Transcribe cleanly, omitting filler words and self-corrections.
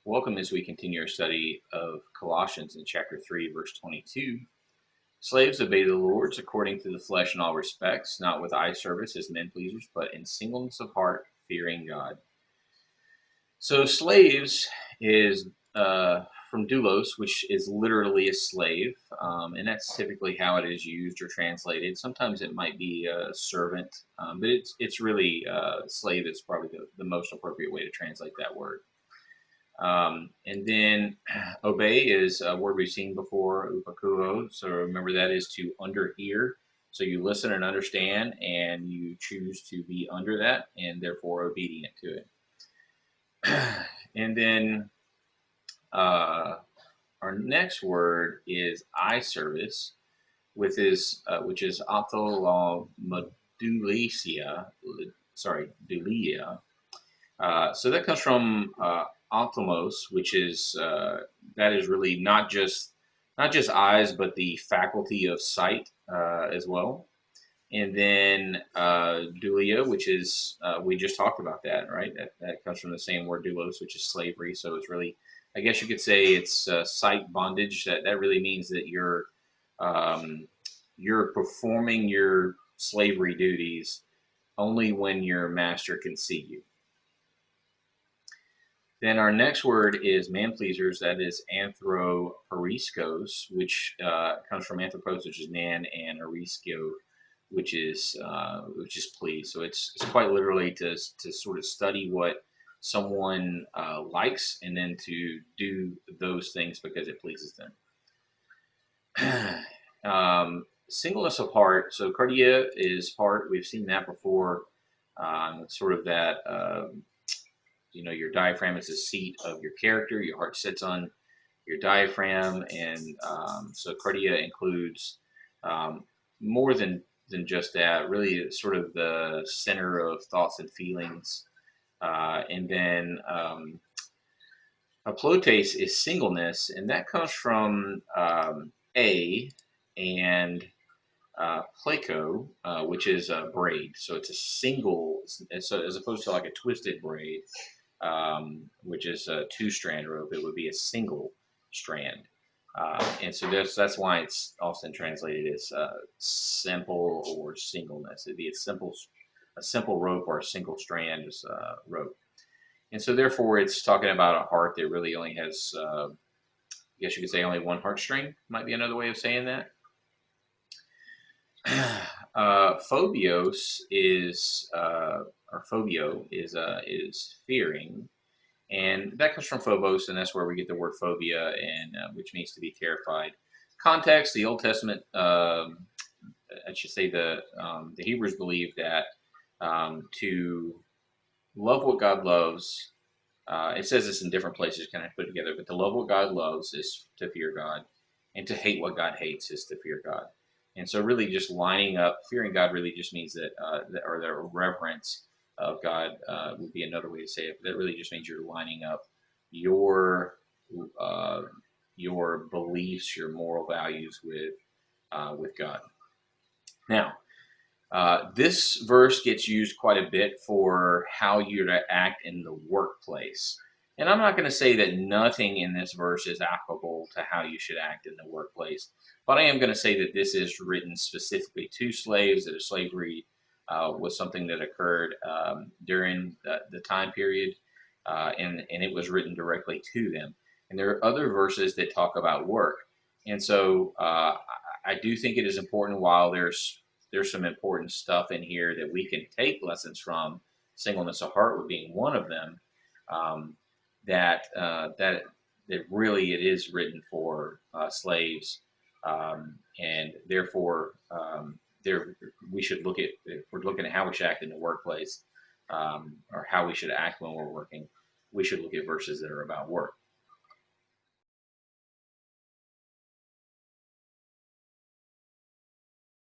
Welcome as we continue our study of Colossians in chapter 3, verse 22. Slaves, obey the Lords according to the flesh in all respects, not with eye service as men pleasers, but in singleness of heart, fearing God. So, slaves is from doulos, which is literally a slave, and that's typically how it is used or translated. Sometimes it might be a servant, but it's really slave is probably the most appropriate way to translate that word. And then obey is a word we've seen before, upakuo. So remember that is to underhear. So you listen and understand, and you choose to be under that, and therefore obedient to it. And then our next word is eye service, which is ophthalmodulia. Dulia. So that comes from ophthalmos, which is that is really not just eyes, but the faculty of sight as well. And then dulia, which is we just talked about that, right? That comes from the same word doulos, which is slavery. So it's really, I guess you could say, it's sight bondage. That really means that you're performing your slavery duties only when your master can see you. Then our next word is menpleasers. That is anthroporiskos, which comes from anthropos, which is man, and oriskio, which is pleased. So it's quite literally to sort of study what someone likes, and then to do those things because it pleases them. Singleness of heart. So cardia is heart. We've seen that before. Sort of that. Your diaphragm is the seat of your character. Your heart sits on your diaphragm, and so cardia includes more than just that. Really, it's sort of the center of thoughts and feelings. And then aplotes is singleness, and that comes from a and placo, which is a braid. So it's a single, so as opposed to like a twisted braid, which is a two-strand rope, it would be a single strand. And so that's why it's often translated as simple or singleness. It'd be a simple rope or a single strand rope. And so therefore, it's talking about a heart that really only has, I guess you could say, only one heartstring. Might be another way of saying that. Phobios is or phobio is fearing, and that comes from phobos, and that's where we get the word phobia, and which means to be terrified. Context: the Old Testament, I should say, the Hebrews believed that to love what God loves. It says this in different places, kind of put together, but to love what God loves is to fear God, and to hate what God hates is to fear God. And so, really, just lining up, fearing God really just means or the reverence of God would be another way to say it. But that really just means you're lining up your uh, your beliefs, your moral values with God. Now, this verse gets used quite a bit for how you're to act in the workplace. And I'm not going to say that nothing in this verse is applicable to how you should act in the workplace, but I am going to say that this is written specifically to slaves, that slavery was something that occurred during the time period, and it was written directly to them. And there are other verses that talk about work. And so I do think it is important, while there's some important stuff in here that we can take lessons from, singleness of heart being one of them, that really it is written for slaves, and therefore there we should look at, if we're looking at how we should act in the workplace, or how we should act when we're working, we should look at verses that are about work.